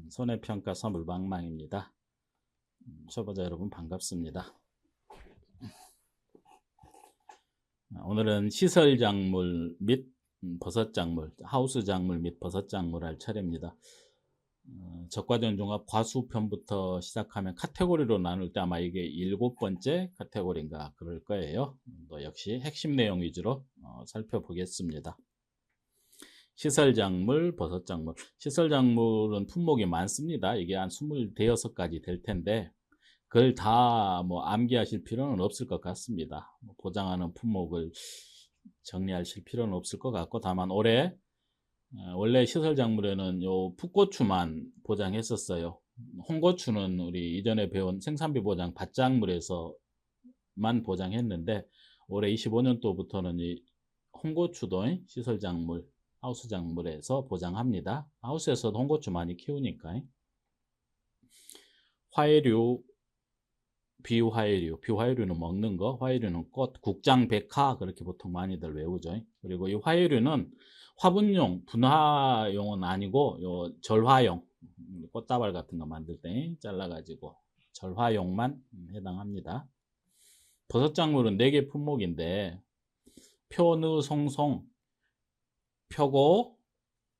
손해평가 서물방망입니다. 초보자 여러분 반갑습니다. 오늘은 시설작물 및 버섯작물, 하우스작물 및 버섯작물 할 차례입니다. 적과전 종합 과수편부터 시작하면 카테고리로 나눌 때 아마 이게 7번째 카테고리인가 그럴 거예요. 또 역시 핵심 내용 위주로 살펴보겠습니다. 시설작물, 버섯작물. 시설작물은 품목이 많습니다. 이게 한 26가지 될 텐데 그걸 다 암기하실 필요는 없을 것 같습니다. 보장하는 품목을 정리하실 필요는 없을 것 같고, 다만 원래 시설작물에는 요 풋고추만 보장했었어요. 홍고추는 우리 이전에 배운 생산비 보장 밭작물에서만 보장했는데 올해 25년도부터는 이 홍고추도 시설작물, 하우스작물에서 보장합니다. 하우스에서도 홍고추 많이 키우니까. 화해류, 비화해류는 먹는 거, 화해류는 꽃, 국장, 백화 그렇게 보통 많이들 외우죠. 그리고 이 화해류는 화분용, 분화용은 아니고 요 절화용, 꽃다발 같은 거 만들 때 잘라가지고 절화용만 해당합니다. 버섯작물은 4개 품목인데 표, 느, 송송, 표고,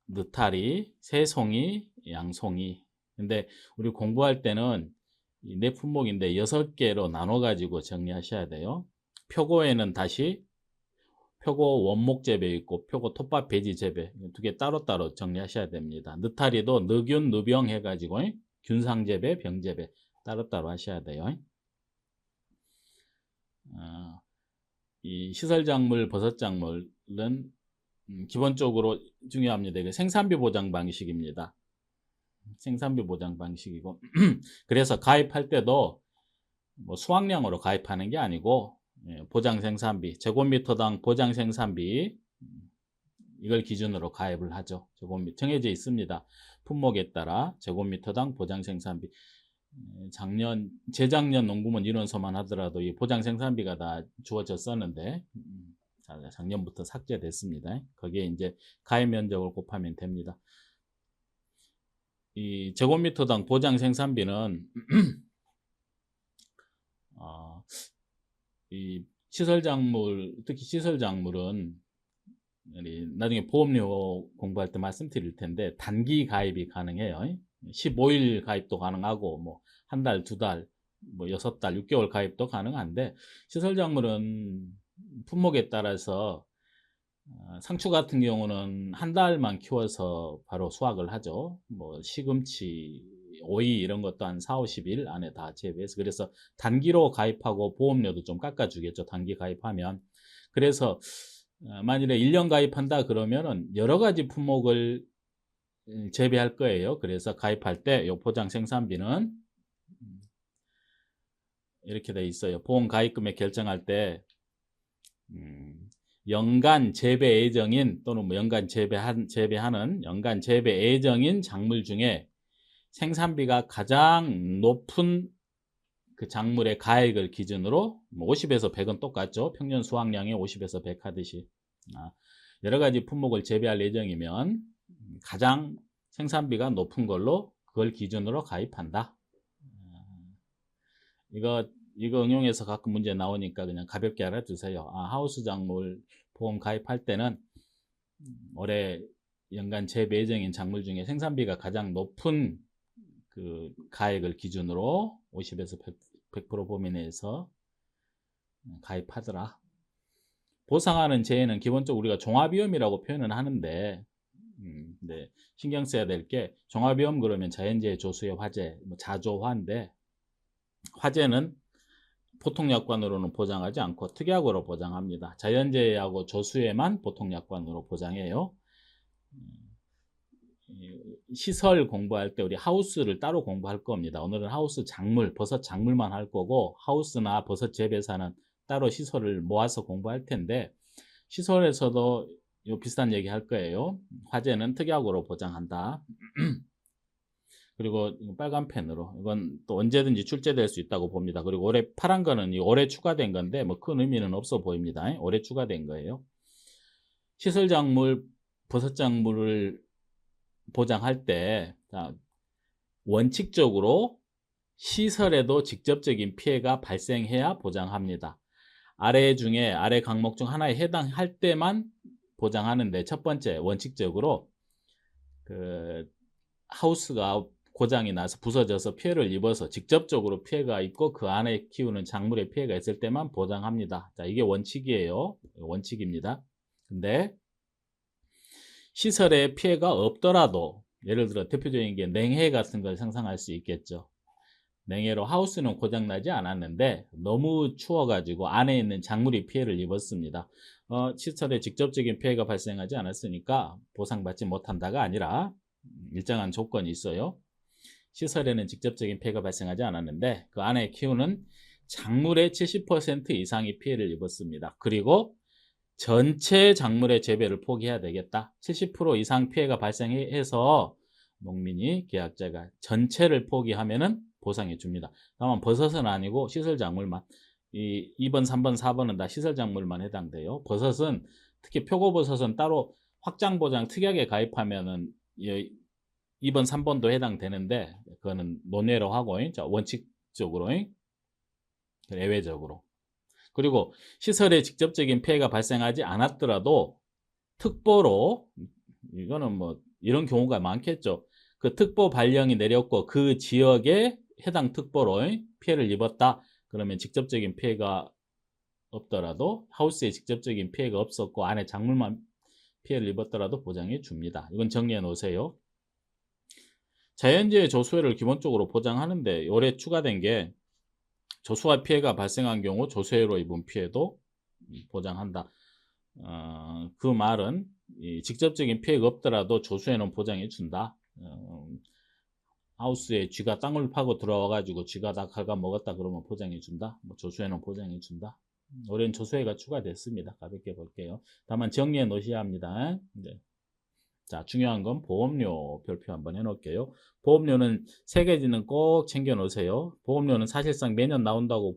느타리, 새송이, 양송이. 근데 우리 공부할 때는 이 4품목인데 6개로 나눠 가지고 정리하셔야 돼요. 표고에는 다시 표고 원목 재배 있고 표고 톱밥 배지 재배 2개 따로따로 정리하셔야 됩니다. 느타리도 느균, 느병 해가지고 균상 재배, 병 재배 따로따로 하셔야 돼요. 이 시설작물, 버섯작물은 기본적으로 중요합니다. 이게 생산비 보장 방식입니다. 생산비 보장 방식이고 그래서 가입할 때도 수확량으로 가입하는 게 아니고 보장 생산비, 제곱미터당 보장 생산비 이걸 기준으로 가입을 하죠. 정해져 있습니다. 품목에 따라 제곱미터당 보장 생산비. 재작년 농구문 인원서만 하더라도 이 보장 생산비가 다 주어졌었는데 작년부터 삭제됐습니다. 거기에 이제 가입 면적을 곱하면 됩니다. 이 제곱미터당 보장 생산비는 이 시설작물, 특히 시설작물은 나중에 보험료 공부할 때 말씀드릴 텐데 단기 가입이 가능해요. 15일 가입도 가능하고 한 달, 2달, 6달, 6개월 가입도 가능한데 시설작물은 품목에 따라서 상추 같은 경우는 한 달만 키워서 바로 수확을 하죠. 시금치, 오이 이런 것도 한 4, 50일 안에 다 재배해서 그래서 단기로 가입하고 보험료도 좀 깎아주겠죠. 단기 가입하면. 그래서 만일에 1년 가입한다 그러면은 여러 가지 품목을 재배할 거예요. 그래서 가입할 때 이 보장 생산비는 이렇게 돼 있어요. 보험 가입금액 결정할 때 연간 재배 예정인 또는 연간 재배하는 연간 재배 예정인 작물 중에 생산비가 가장 높은 그 작물의 가액을 기준으로 50에서 100은 똑같죠. 평년 수확량의 50에서 100 하듯이 여러 가지 품목을 재배할 예정이면 가장 생산비가 높은 걸로 그걸 기준으로 가입한다. 이거 응용해서 가끔 문제 나오니까 그냥 가볍게 알아두세요. 하우스 작물 보험 가입할 때는 올해 연간 재배 예정인 작물 중에 생산비가 가장 높은 그 가액을 기준으로 50에서 100% 범위 내에서 가입하더라. 보상하는 재해는 기본적으로 우리가 종합위험이라고 표현은 하는데 네, 신경 써야 될 게 종합위험 그러면 자연재해, 조수의 화재, 자조화인데 화재는 보통약관으로는 보장하지 않고 특약으로 보장합니다. 자연재해하고 조수에만 보통약관으로 보장해요. 시설 공부할 때 우리 하우스를 따로 공부할 겁니다. 오늘은 하우스 작물, 버섯 작물만 할 거고 하우스나 버섯 재배사는 따로 시설을 모아서 공부할 텐데 시설에서도 비슷한 얘기 할 거예요. 화재는 특약으로 보장한다. 그리고 빨간 펜으로 이건 또 언제든지 출제될 수 있다고 봅니다. 그리고 올해 파란 거는 올해 추가된 건데 큰 의미는 없어 보입니다. 올해 추가된 거예요. 시설작물, 버섯작물을 보장할 때 원칙적으로 시설에도 직접적인 피해가 발생해야 보장합니다. 아래 강목 중 하나에 해당할 때만 보장하는데, 첫 번째 원칙적으로 그 하우스가 고장이 나서 부서져서 피해를 입어서 직접적으로 피해가 있고 그 안에 키우는 작물에 피해가 있을 때만 보장합니다. 자, 이게 원칙이에요. 원칙입니다. 근데 시설에 피해가 없더라도, 예를 들어 대표적인 게 냉해 같은 걸 상상할 수 있겠죠. 냉해로 하우스는 고장나지 않았는데 너무 추워가지고 안에 있는 작물이 피해를 입었습니다. 시설에 직접적인 피해가 발생하지 않았으니까 보상받지 못한다가 아니라 일정한 조건이 있어요. 시설에는 직접적인 피해가 발생하지 않았는데 그 안에 키우는 작물의 70% 이상이 피해를 입었습니다. 그리고 전체 작물의 재배를 포기해야 되겠다. 70% 이상 피해가 발생해서 농민이, 계약자가 전체를 포기하면은 보상해 줍니다. 다만 버섯은 아니고 시설 작물만. 2번, 3번, 4번은 다 시설 작물만 해당돼요. 버섯은, 특히 표고버섯은 따로 확장 보장 특약에 가입하면은 2번, 3번도 해당되는데 그거는 논외로 하고, 원칙적으로, 예외적으로. 그리고 시설에 직접적인 피해가 발생하지 않았더라도 특보로, 이거는 뭐 이런 경우가 많겠죠. 그 특보 발령이 내렸고 그 지역에 해당 특보로 피해를 입었다. 그러면 직접적인 피해가 없더라도, 하우스에 직접적인 피해가 없었고 안에 작물만 피해를 입었더라도 보장해 줍니다. 이건 정리해 놓으세요. 자연재해 조수해를 기본적으로 보장하는데 올해 추가된 게, 조수와 피해가 발생한 경우 조수해로 입은 피해도 보장한다. 그 말은 직접적인 피해가 없더라도 조수해는 보장해 준다. 하우스에 쥐가 땅을 파고 들어와 가지고 쥐가 다 갉아 먹었다 그러면 보장해 준다. 뭐 조수해는 보장해 준다. 올해는 조수해가 추가됐습니다. 가볍게 볼게요. 다만 정리해 놓으셔야 합니다. 네. 자, 중요한 건 보험료 별표 한번 해놓을게요. 보험료는 3가지는 꼭 챙겨 놓으세요. 보험료는 사실상 매년 나온다고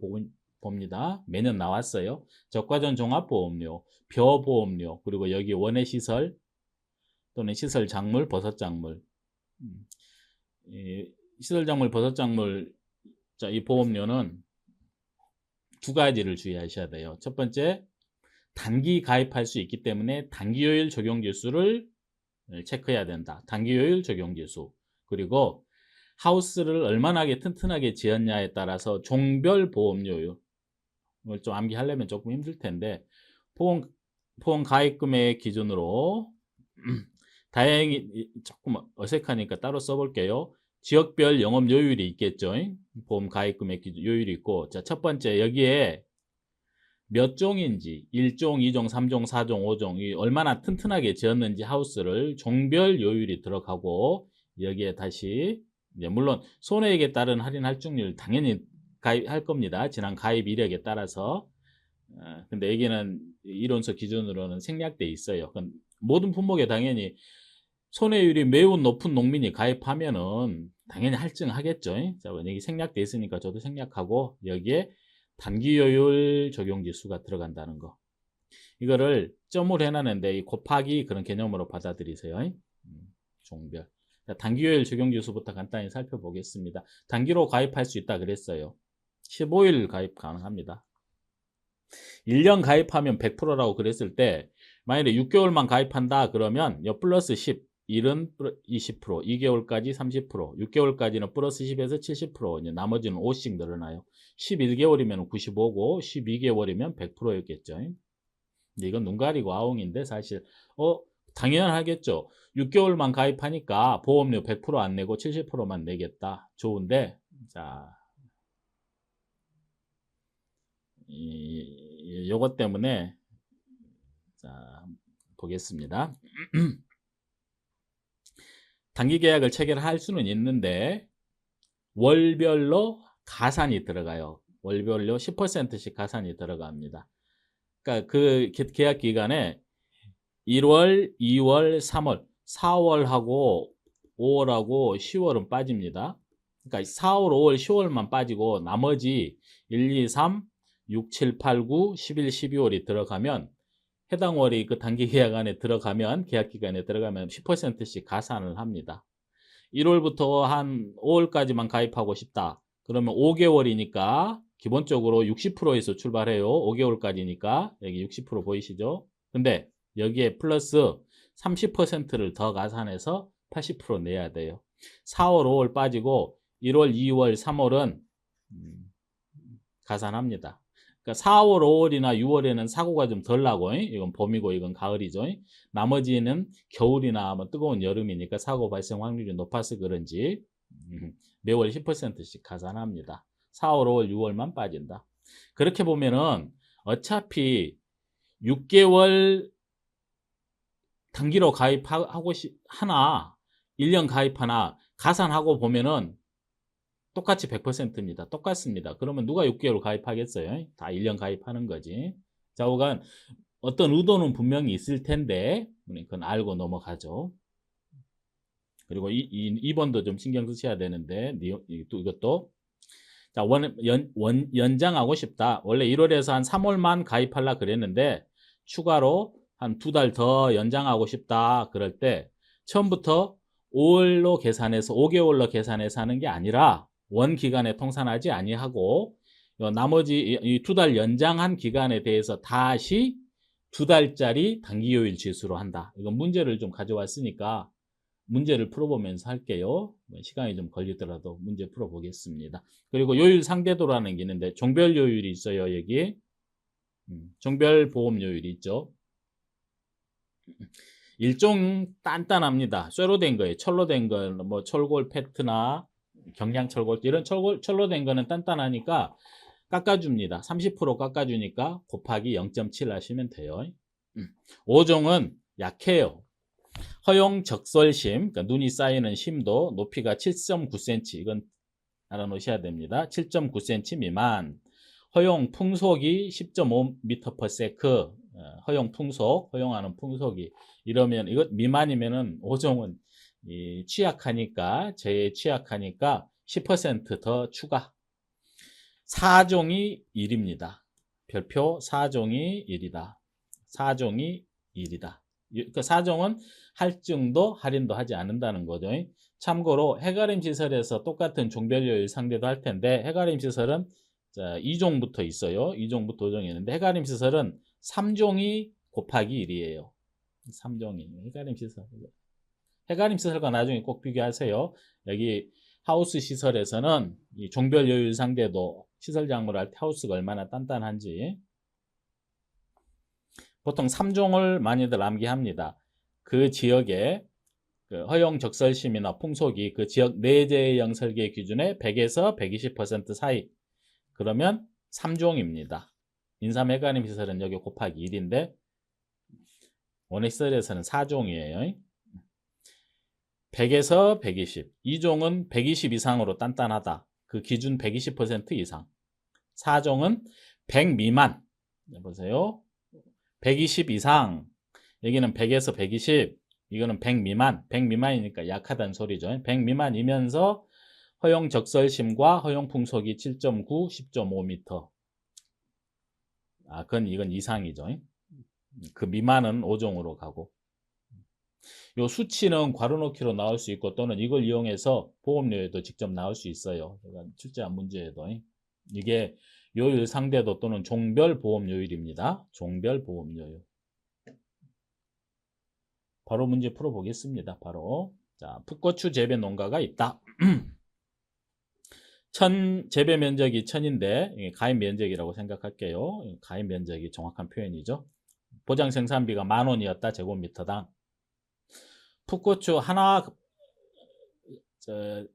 봅니다. 매년 나왔어요. 적과전 종합보험료, 벼보험료, 그리고 여기 원예시설 또는 시설작물, 버섯작물, 시설작물, 버섯작물, 자, 이 보험료는 2가지를 주의하셔야 돼요. 첫 번째, 단기 가입할 수 있기 때문에 단기요일 적용지수를 체크해야 된다. 단기요일 적용지수. 그리고 하우스를 얼마나 튼튼하게 지었냐에 따라서 종별 보험료율, 이걸 좀 암기하려면 조금 힘들 텐데, 보험 가입금액 기준으로 다행히 조금 어색하니까 따로 써볼게요. 지역별 영업요율이 있겠죠. 보험 가입금액 기준 요율이 있고, 자, 첫 번째 여기에 몇 종인지, 1종, 2종, 3종, 4종, 5종, 이 얼마나 튼튼하게 지었는지 하우스를 종별 요율이 들어가고, 여기에 다시 물론 손해액에 따른 할인 할증률 당연히 가입할 겁니다. 지난 가입 이력에 따라서. 근데 여기는 이론서 기준으로는 생략돼 있어요. 모든 품목에 당연히 손해율이 매우 높은 농민이 가입하면은 당연히 할증하겠죠. 자, 여기 생략돼 있으니까 저도 생략하고, 여기에 단기요율 적용지수가 들어간다는 거. 이거를 점을 해놨는데 이 곱하기 그런 개념으로 받아들이세요. 종별. 자, 단기요율 적용지수부터 간단히 살펴보겠습니다. 단기로 가입할 수 있다 그랬어요. 15일 가입 가능합니다. 1년 가입하면 100%라고 그랬을 때, 만약에 6개월만 가입한다 그러면 플러스 10, 1은 20%, 2개월까지 30%, 6개월까지는 플러스 10에서 70%, 이제 나머지는 5씩 늘어나요. 11개월이면 95고 12개월이면 100%였겠죠. 근데 이건 눈 가리고 아웅인데 사실 당연하겠죠. 6개월만 가입하니까 보험료 100% 안 내고 70%만 내겠다. 좋은데, 자, 요것 때문에, 자, 보겠습니다. 단기 계약을 체결할 수는 있는데 월별로 가산이 들어가요. 월별로 10%씩 가산이 들어갑니다. 그러니까 그 계약 기간에 1월, 2월, 3월, 4월하고 5월하고 10월은 빠집니다. 그러니까 4월, 5월, 10월만 빠지고 나머지 1, 2, 3, 6, 7, 8, 9, 11, 12월이 들어가면, 해당 월이 그 단기 계약 안에 들어가면, 계약 기간에 들어가면 10%씩 가산을 합니다. 1월부터 한 5월까지만 가입하고 싶다. 그러면 5개월이니까 기본적으로 60%에서 출발해요. 5개월까지니까 여기 60% 보이시죠? 근데 여기에 플러스 30%를 더 가산해서 80% 내야 돼요. 4월, 5월 빠지고 1월, 2월, 3월은 가산합니다. 그러니까 4월, 5월이나 6월에는 사고가 좀 덜 나고, 이건 봄이고 이건 가을이죠. 나머지는 겨울이나 뭐 뜨거운 여름이니까 사고 발생 확률이 높아서 그런지 매월 10%씩 가산합니다. 4월, 5월, 6월만 빠진다. 그렇게 보면은 어차피 6개월 단기로 가입하고 하나, 1년 가입하나 가산하고 보면은 똑같이 100%입니다. 똑같습니다. 그러면 누가 6개월 가입하겠어요? 다 1년 가입하는 거지. 좌우간 어떤 의도는 분명히 있을 텐데 그건 알고 넘어가죠. 그리고 2번도 좀 신경 쓰셔야 되는데 이것도 자, 연장하고 싶다. 원래 1월에서 한 3월만 가입하려고 그랬는데 추가로 한 2달 더 연장하고 싶다. 그럴 때 처음부터 5월로 계산해서 5개월로 계산해서 하는 게 아니라 원 기간에 통산하지 아니하고 나머지 이 2달 연장한 기간에 대해서 다시 2달짜리 단기요일 지수로 한다. 이건 문제를 좀 가져왔으니까 문제를 풀어보면서 할게요. 시간이 좀 걸리더라도 문제 풀어보겠습니다. 그리고 요일 상대도라는 게 있는데 종별 요일이 있어요. 여기 종별 보험 요일이 있죠. 일종 단단합니다. 쇠로 된 거예요. 철로 된 거, 뭐 철골 페트나 경량 철골 이런 철로 된 거는 단단하니까 깎아줍니다. 30% 깎아주니까 곱하기 0.7 하시면 돼요. 5종은 약해요. 허용 적설심, 그러니까 눈이 쌓이는 심도, 높이가 7.9cm, 이건 알아놓으셔야 됩니다. 7.9cm 미만. 허용 풍속이 10.5m/s, 허용 풍속, 허용하는 풍속이 이러면 이것 미만이면은 5종은 취약하니까 재해 취약하니까 10% 더 추가. 4종이 1입니다. 별표 4종이 1이다. 4종이 1이다. 그 4종은 할증도 할인도 하지 않는다는 거죠. 참고로 해가림 시설에서 똑같은 종별요일 상대도 할 텐데 해가림 시설은 2종부터 있어요. 2종부터 5종이 있는데 해가림 시설은 3종이 곱하기 1이에요. 3종이 해가림 시설. 해가림 시설과 나중에 꼭 비교하세요. 여기 하우스 시설에서는 이 종별요일 상대도 시설 작물을 할 때 하우스가 얼마나 단단한지 보통 3종을 많이들 암기합니다. 그 지역에 그 허용 적설심이나 풍속이 그 지역 내재형 설계 기준의 100에서 120% 사이 그러면 3종입니다. 인삼 해가림 시설은 여기 곱하기 1인데 원액시설에서는 4종이에요. 100에서 120. 2종은 120 이상으로 단단하다. 그 기준 120% 이상. 4종은 100 미만. 보세요. 120 이상. 여기는 100에서 120. 이거는 100 미만. 100 미만이니까 약하다는 소리죠. 100 미만이면서 허용 적설심과 허용 풍속이 7.9, 10.5m. 이건 이상이죠. 그 미만은 5종으로 가고. 요 수치는 괄호넣기로 나올 수 있고 또는 이걸 이용해서 보험료에도 직접 나올 수 있어요. 제가 출제한 문제에도. 이게 요일 상대도 또는 종별 보험료율입니다. 종별 보험료율. 바로 문제 풀어보겠습니다. 바로 자, 풋고추 재배 농가가 있다. 재배 면적이 1000인데 가입 면적이라고 생각할게요. 가입 면적이 정확한 표현이죠. 보장 생산비가 10,000원이었다. 제곱미터당. 풋고추 하나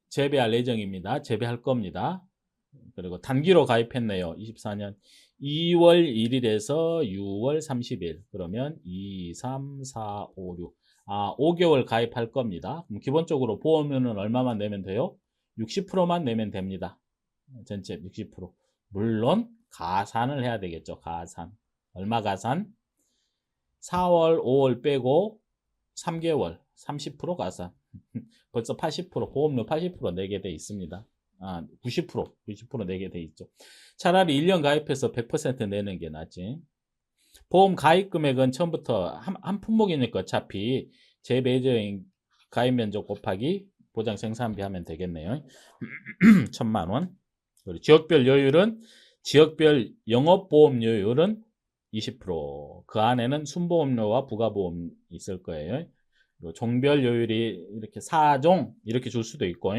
재배할 예정입니다. 재배할 겁니다. 그리고 단기로 가입했네요. 24년 2월 1일에서 6월 30일. 그러면 2, 3, 4, 5, 6. 5개월 가입할 겁니다. 그럼 기본적으로 보험료는 얼마만 내면 돼요? 60%만 내면 됩니다. 전체 60%. 물론 가산을 해야 되겠죠. 가산. 얼마 가산? 4월, 5월 빼고 3개월 30% 가산. 벌써 80% 보험료 80% 내게 돼 있습니다. 90% 내게 돼 있죠. 차라리 1년 가입해서 100% 내는 게 낫지. 보험 가입 금액은 처음부터 한 품목이니까 어차피 재배제인 가입 면적 곱하기 보장 생산비 하면 되겠네요. 1000만 원. 그리고 지역별 요율은 지역별 영업보험료율은 20%. 그 안에는 순보험료와 부가보험 있을 거예요. 그리고 종별 요율이 이렇게 4종 이렇게 줄 수도 있고,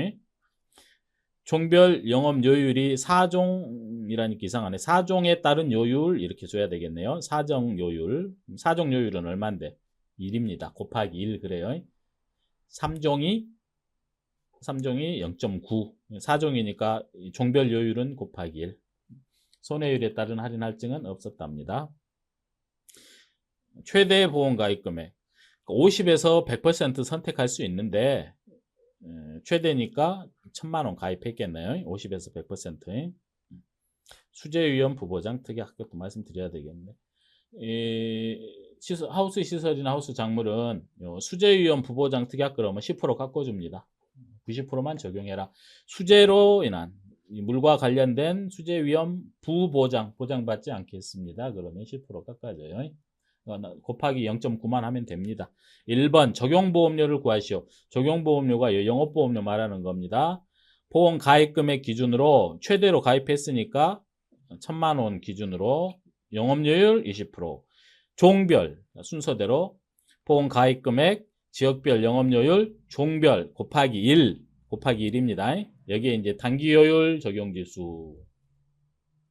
종별 영업 요율이 4종이라니까 이상하네. 4종에 따른 요율 이렇게 줘야 되겠네요. 4종 요율. 4종 요율은 얼마인데? 1입니다. 곱하기 1 그래요. 3종이 0.9. 4종이니까 종별 요율은 곱하기 1. 손해율에 따른 할인 할증은 없었답니다. 최대 보험 가입 금액 50에서 100% 선택할 수 있는데 최대니까 1000만 원 가입했겠네요. 50에서 100%. 수재위험 부보장 특약도 말씀드려야 되겠네. 하우스 시설이나 하우스 작물은 수재위험 부보장 특약 그러면 10% 깎아줍니다. 90%만 적용해라. 수재로 인한 물과 관련된 수재위험 부보장 보장받지 않겠습니다. 그러면 10% 깎아줘요. 곱하기 0.9만 하면 됩니다. 1번 적용보험료를 구하시오. 적용보험료가 영업보험료 말하는 겁니다. 보험 가입금액 기준으로 최대로 가입했으니까 1000만 원 기준으로 영업료율 20%. 종별 순서대로 보험 가입금액 지역별 영업료율 종별 곱하기 1 곱하기 1입니다. 여기에 이제 단기요율 적용지수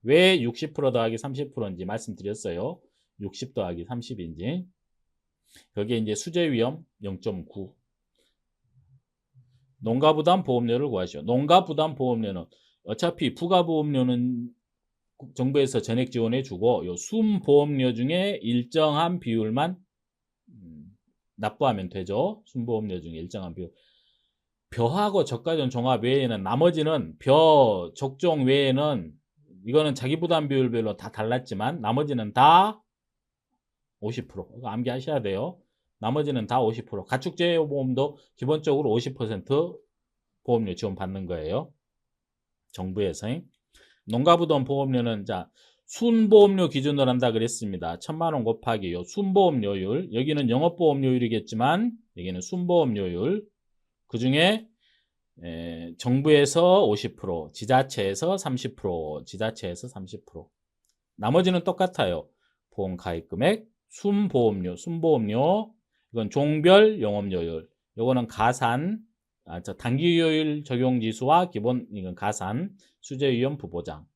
왜 60% 더하기 30%인지 말씀드렸어요. 60 더하기 30인지 여기에 이제 수재위험 0.9 농가부담 보험료를 구하시오. 농가부담 보험료는 어차피 부가보험료는 정부에서 전액 지원해 주고 요 순보험료 중에 일정한 비율만 납부하면 되죠. 순보험료 중에 일정한 비율. 벼하고 저가전 종합 외에는 나머지는 벼 적종 외에는 이거는 자기 부담 비율별로 다 달랐지만 나머지는 다 50%. 이거 암기하셔야 돼요. 나머지는 다 50%. 가축재해보험도 기본적으로 50% 보험료 지원 받는 거예요. 정부에서. 농가부담 보험료는 자 순보험료 기준으로 한다 그랬습니다. 1000만 원 곱하기 요 순보험료율. 여기는 영업보험료율이겠지만 여기는 순보험료율. 그 중에 정부에서 50%, 지자체에서 30%, 지자체에서 30%. 나머지는 똑같아요. 보험 가입금액, 순보험료, 이건 종별 영업료율. 요거는 가산, 단기요율 적용지수와 기본, 이건 가산, 수재위험 부보장.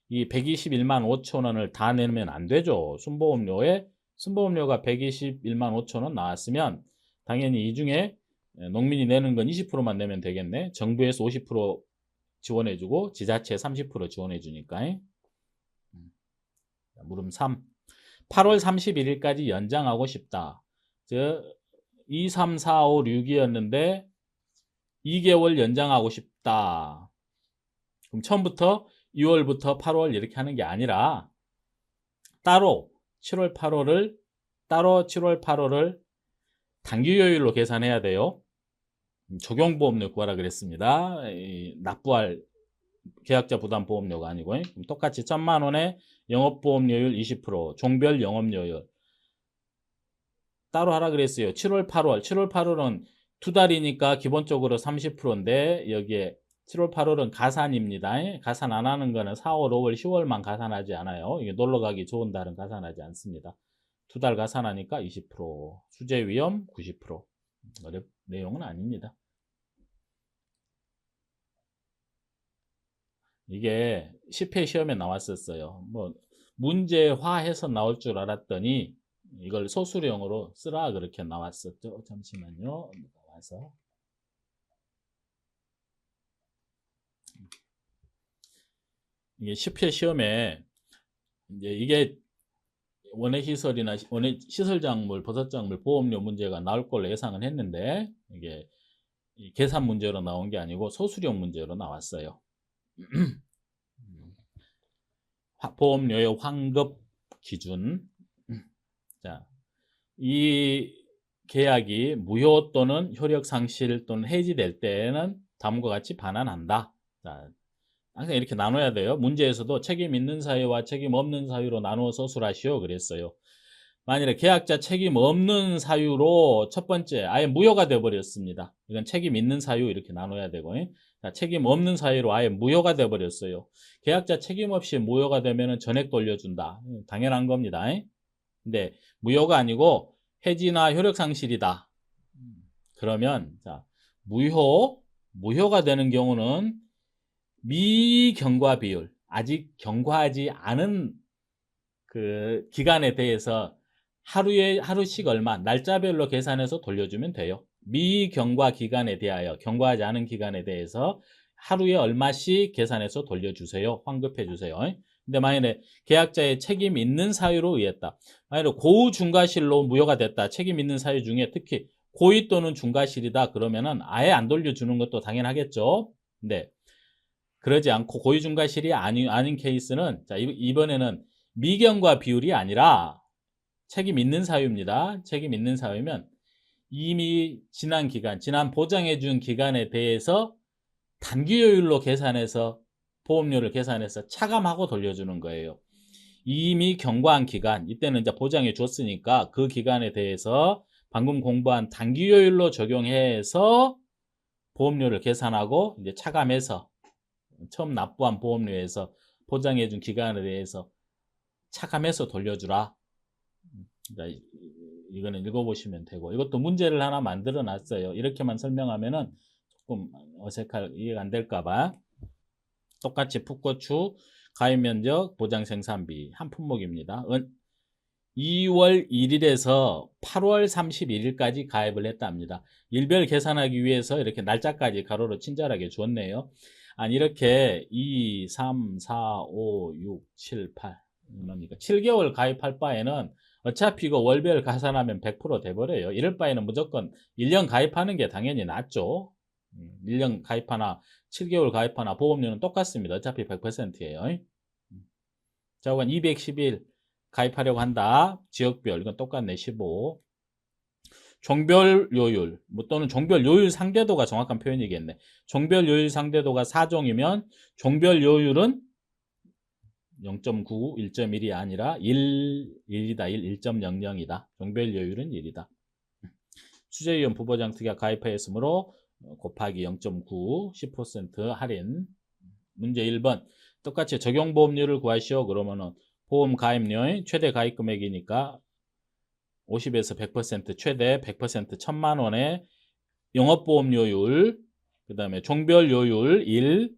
이 121만 5천 원을 다 내면 안 되죠. 순보험료가 121만 5천 원 나왔으면 당연히 이 중에 농민이 내는 건 20%만 내면 되겠네. 정부에서 50% 지원해주고 지자체 30% 지원해주니까. 물음 3. 8월 31일까지 연장하고 싶다. 2, 3, 4, 5, 6이었는데 2개월 연장하고 싶다. 그럼 처음부터 2월부터 8월 이렇게 하는 게 아니라 따로 7월 8월을 단기요율로 계산해야 돼요. 적용보험료 구하라 그랬습니다. 납부할 계약자 부담 보험료가 아니고 똑같이 1000만 원에 영업보험료율 20% 종별 영업료율 따로 하라 그랬어요. 7월 8월은 두 달이니까 기본적으로 30%인데 여기에 7월 8월은 가산입니다. 가산 안 하는 거는 4월 5월 10월만 가산하지 않아요. 이게 놀러가기 좋은 달은 가산하지 않습니다. 두 달 가산하니까 20% 수재위험 90% 내용은 아닙니다. 이게 10회 시험에 나왔었어요. 뭐 문제화해서 나올 줄 알았더니 이걸 소수령으로 쓰라 그렇게 나왔었죠. 잠시만요. 나와서 이게 10회 시험에 이제 이게 원예시설이나 원예시설작물, 버섯작물 보험료 문제가 나올 걸로 예상은 했는데 이게 계산 문제로 나온 게 아니고 소수령 문제로 나왔어요. 보험료의 환급 기준. 자, 이 계약이 무효 또는 효력 상실 또는 해지될 때는 다음과 같이 반환한다. 자, 항상 이렇게 나눠야 돼요. 문제에서도 책임 있는 사유와 책임 없는 사유로 나누어서 수술하시오 그랬어요. 만일에 계약자 책임 없는 사유로 첫 번째 아예 무효가 돼 버렸습니다. 이건 책임 있는 사유 이렇게 나눠야 되고, 자, 책임 없는 사유로 아예 무효가 돼 버렸어요. 계약자 책임 없이 무효가 되면은 전액 돌려준다. 당연한 겁니다. 근데 무효가 아니고 해지나 효력 상실이다. 그러면 자, 무효가 되는 경우는 미경과 비율, 아직 경과하지 않은 그 기간에 대해서 하루씩 얼마, 날짜별로 계산해서 돌려주면 돼요. 미경과 기간에 대하여, 경과하지 않은 기간에 대해서 하루에 얼마씩 계산해서 돌려주세요. 환급해 주세요. 근데 만약에 계약자의 책임 있는 사유로 의했다. 만약에 고의 중과실로 무효가 됐다. 책임 있는 사유 중에 특히 고의 또는 중과실이다. 그러면은 아예 안 돌려주는 것도 당연하겠죠. 근데 그러지 않고 고의 중과실이 아닌 케이스는, 자, 이번에는 미경과 비율이 아니라 책임 있는 사유입니다. 책임 있는 사유면 이미 지난 기간, 지난 보장해준 기간에 대해서 단기효율로 계산해서 보험료를 계산해서 차감하고 돌려주는 거예요. 이미 경과한 기간, 이때는 이제 보장해 줬으니까 그 기간에 대해서 방금 공부한 단기효율로 적용해서 보험료를 계산하고 이제 차감해서 처음 납부한 보험료에서 보장해준 기간에 대해서 차감해서 돌려주라. 이거는 읽어보시면 되고, 이것도 문제를 하나 만들어 놨어요. 이렇게만 설명하면은 조금 이해가 안 될까봐. 똑같이 풋고추 가입면적 보장생산비 한 품목입니다. 2월 1일에서 8월 31일까지 가입을 했답니다. 일별 계산하기 위해서 이렇게 날짜까지 가로로 친절하게 줬네요. 아니, 이렇게 2, 3, 4, 5, 6, 7, 8 그러니까 7개월 가입할 바에는 어차피 이거 월별 가산하면 100% 돼버려요. 이럴 바에는 무조건 1년 가입하는 게 당연히 낫죠. 1년 가입하나 7개월 가입하나 보험료는 똑같습니다. 어차피 100%예요. 자, 그건 210일 가입하려고 한다. 지역별 이건 똑같네. 15. 종별 요율 또는 종별 요율 상대도가 정확한 표현이겠네. 종별 요율 상대도가 4종이면 종별 요율은 0.9, 1.1이 아니라 1이다. 1.00이다. 종별 요율은 1이다. 수재위험 부보장 특약 가입하였으므로 곱하기 0.9, 10% 할인. 문제 1번. 똑같이 적용보험료를 구하시오. 그러면은 보험 가입료의 최대 가입 금액이니까 50에서 100% 최대 100% 1000만 원의 영업보험료율, 그 다음에 종별요율 1.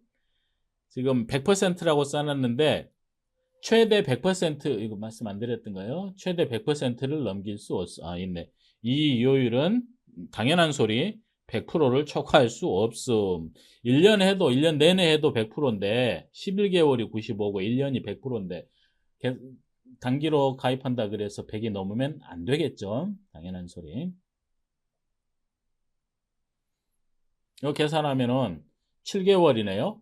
지금 100%라고 써놨는데 최대 100% 이거 말씀 안 드렸던가요? 최대 100%를 넘길 수 있네. 이 요율은 당연한 소리 100%를 초과할 수 없음. 1년 해도 1년 내내 해도 100%인데 11개월이 95고 1년이 100%인데 단기로 가입한다 그래서 100이 넘으면 안 되겠죠. 당연한 소리. 이거 계산하면은 7개월이네요.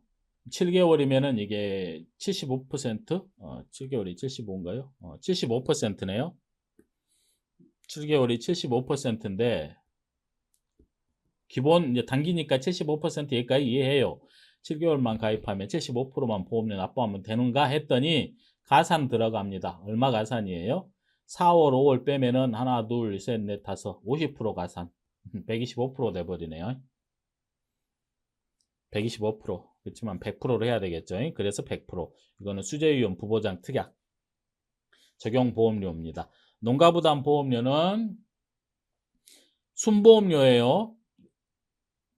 7개월이면은 이게 75%? 7개월이 75인가요? 75%네요. 7개월이 75%인데, 기본, 이제 단기니까 75% 여기까지 이해해요. 7개월만 가입하면 75%만 보험료 납부하면 되는가 했더니, 가산 들어갑니다. 얼마 가산이에요? 4월, 5월 빼면은 하나, 둘, 셋, 넷, 다섯, 50% 가산. 125% 돼버리네요. 125%. 그렇지만 100%로 해야 되겠죠. 그래서 100%. 이거는 수재위험 부보장 특약 적용보험료입니다. 농가부담 보험료는 순보험료예요.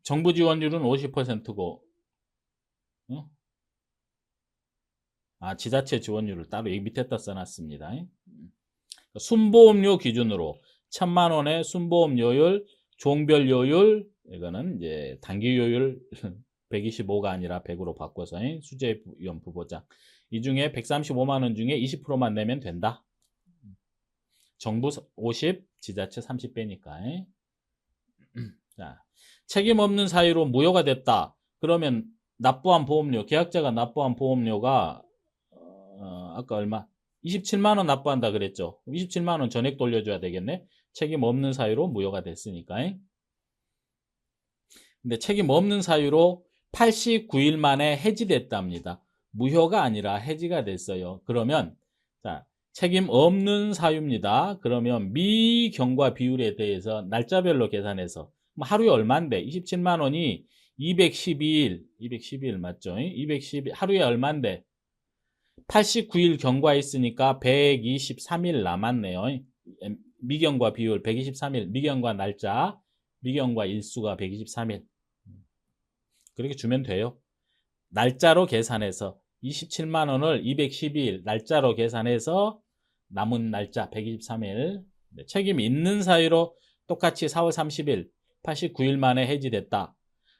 정부 지원율은 50%고 지자체 지원율을 따로 여기 밑에다 써놨습니다. 순보험료 기준으로 1000만 원의 순보험료율, 종별료율, 이거는 이제 단기요율 125가 아니라 100으로 바꿔서 수재위험 부보장. 이 중에 135만 원 중에 20%만 내면 된다. 정부 50, 지자체 30 빼니까. 자, 책임 없는 사유로 무효가 됐다. 그러면 납부한 보험료, 계약자가 납부한 보험료가 아까 얼마? 27만 원 납부한다 그랬죠. 27만 원 전액 돌려줘야 되겠네. 책임 없는 사유로 무효가 됐으니까. 근데 책임 없는 사유로 89일 만에 해지됐답니다. 무효가 아니라 해지가 됐어요. 그러면 자, 책임 없는 사유입니다. 그러면 미경과 비율에 대해서 날짜별로 계산해서 하루에 얼만데 27만 원이 212일 맞죠? 212일 하루에 얼만데 89일 경과했으니까 123일 남았네요. 미경과 비율 123일, 미경과 날짜, 미경과 일수가 123일. 그렇게 주면 돼요. 날짜로 계산해서 27만 원을 212일 날짜로 계산해서 남은 날짜 123일. 책임 있는 사유로 똑같이 4월 30일 89일 만에 해지됐다.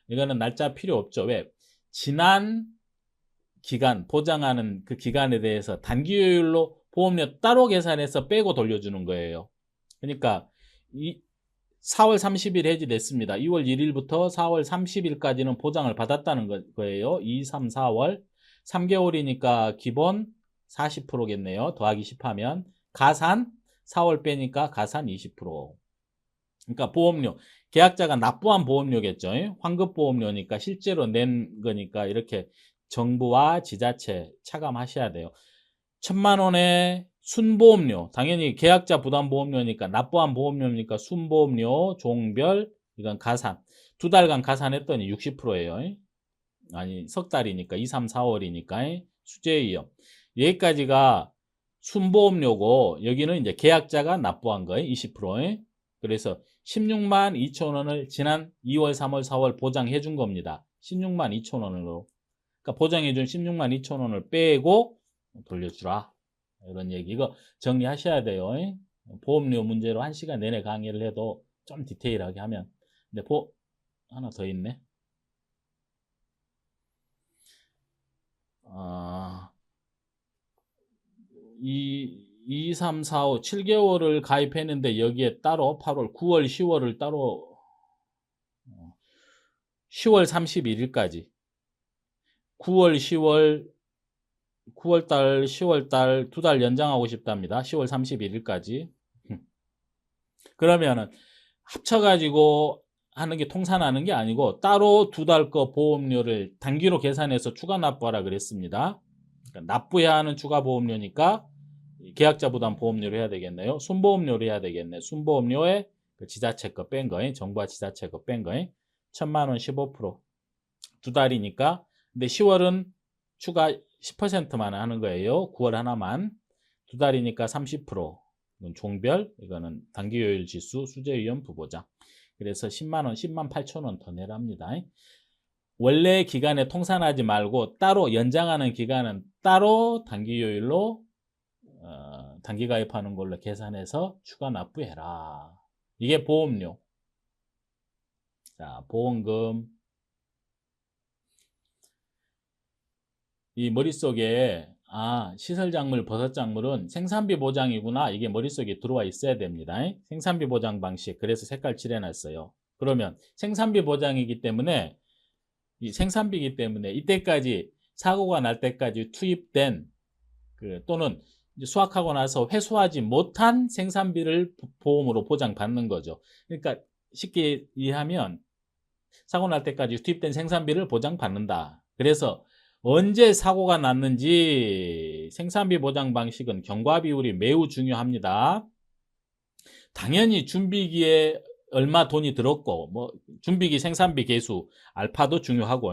이거는 날짜 필요 없죠. 왜? 지난 기간, 보장하는 그 기간에 대해서 단기요율로 보험료 따로 계산해서 빼고 돌려주는 거예요. 그러니까 4월 30일 해지됐습니다. 2월 1일부터 4월 30일까지는 보장을 받았다는 거예요. 2, 3, 4월 3개월이니까 기본 40%겠네요. 더하기 10 하면 가산 4월 빼니까 가산 20%. 그러니까 보험료, 계약자가 납부한 보험료겠죠. 환급보험료니까 실제로 낸 거니까 이렇게 정부와 지자체 차감하셔야 돼요. 1,000만 원의 순보험료, 당연히 계약자 부담보험료니까 납부한 보험료니까 순보험료, 종별, 이건 가산. 2달간 가산했더니 60%예요. 아니, 석 달이니까 2, 3, 4월이니까 수재위험. 여기까지가 순보험료고 여기는 이제 계약자가 납부한 거예요. 20%. 그래서 16만 2천 원을 지난 2월, 3월, 4월 보장해 준 겁니다. 16만 2천 원으로. 그러니까 보장해 준 16만 2천 원을 빼고 돌려주라. 이런 얘기. 이거 정리하셔야 돼요. 보험료 문제로 1시간 내내 강의를 해도 좀 디테일하게 하면. 근데 하나 더 있네. 2, 3, 4, 5, 7개월을 가입했는데 여기에 따로 8월, 9월, 10월을 따로 10월 31일까지 9월, 10월, 9월달, 10월달 2달 연장하고 싶답니다. 10월 31일까지. 그러면은 합쳐가지고 하는 게 통산하는 게 아니고 따로 2달 거 보험료를 단기로 계산해서 추가 납부하라 그랬습니다. 그러니까 납부해야 하는 추가 보험료니까 계약자 부담 보험료를 해야 되겠네요. 순보험료를 해야 되겠네. 순보험료에 그 지자체 거 뺀 거에 정부와 지자체 거 뺀 거에 1,000만 원 15%. 2달이니까. 근데 10월은 추가 10%만 하는 거예요. 9월 하나만. 2달이니까 30%. 이건 종별, 이거는 단기요율 지수, 수재위험 부보장. 그래서 10만 원, 10만 8천 원 더 내랍니다. 원래 기간에 통산하지 말고 따로 연장하는 기간은 따로 단기요율로 단기 가입하는 걸로 계산해서 추가 납부해라. 이게 보험료. 자, 보험금. 이 머릿속에 시설작물, 버섯작물은 생산비 보장이구나. 이게 머릿속에 들어와 있어야 됩니다. 생산비 보장 방식. 그래서 색깔 칠해놨어요. 그러면 생산비 보장이기 때문에 이 생산비이기 때문에 이때까지 사고가 날 때까지 투입된 또는 수확하고 나서 회수하지 못한 생산비를 보험으로 보장받는 거죠. 그러니까 쉽게 이해하면 사고 날 때까지 투입된 생산비를 보장받는다. 그래서 언제 사고가 났는지 생산비 보장 방식은 경과 비율이 매우 중요합니다. 당연히 준비기에 얼마 돈이 들었고 준비기 생산비 계수 알파도 중요하고